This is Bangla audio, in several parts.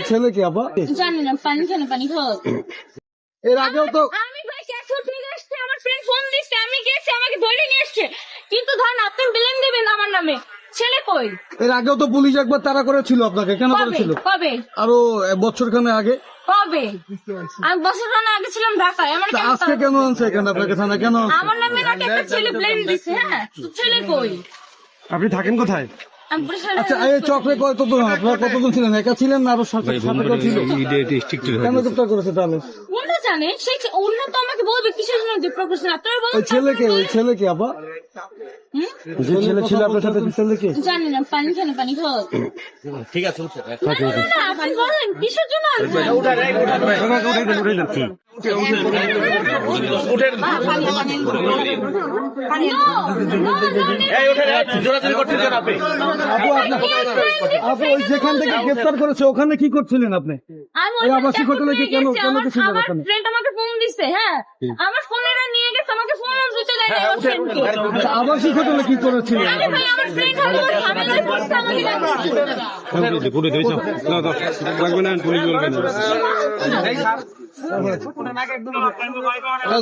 ছেলে কি আপা জানি না, পানি খানে পানি খাও। এর আগেও তো আমি ভাই ক্যাশউট নিয়ে আসছে, আমার ফ্রেন্ড ফোন দিচ্ছে, আমি গেছি, আমাকে ধরে নিয়ে আসছে। কিন্তু ধরেন আপনি ব্লেম দিবেন আমার নামে, ছেলে কই? এর আগেও তো পুলিশ একবার তাড়া করেছিল আপনাকে, কেন কবে করেছিল? কবে আরো বছরখানে আগে। কবে? আমি বছর আগে ছিলাম ঢাকায়। আমার তা আজকে কেন আনছে এখানে আপনাকে থানা কেন আনছে? আমার নামে নাকি একটা ছেলে ব্লেম দিচ্ছে। হ্যাঁ, তো ছেলে কই? আপনি থাকেন কোথায়? আমি বরিশালে। আচ্ছা এই চক্রে কতজন আপনারা কতজন ছিলেন? একা ছিলেন না আরো সাথে কেউ ছিল? কেন গ্রেপ্তার করেছে তাহলে? উনি জানে, সেই উনি তো আমাকে বলবে কিসের জন্য ডিপ্রোভ করছেন। আপনারা বলুন। ওই ছেলে কি আপা? যে ছেলে ছিল আপনার সাথে ছেলে কি? জানি না, পানি খানে পানি খাও। ঠিক আছে না, আপনি বলেন কিসের জন্য আসবেন? আপু ওই যেখান থেকে গ্রেপ্তার করেছে ওখানে কি করছিলেন আপনি? ওই আবাসিক হোটেলে কি কেন কিছু আমার ফ্রেন্ড আমাকে ফোন দিছে। হ্যাঁ, আমার ফোনেরা নিয়ে গেছে, আমাকে ফোন দিতে দেয় না। আচ্ছা, আবাসিক হোটেলে কি করেছিলেন? আরে ভাই, আমার ফ্রেন্ড আমাকে বলছে, আমাকে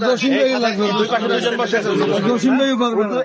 জসিম ভাই লাগবে, জসিম ভাই পারবে না।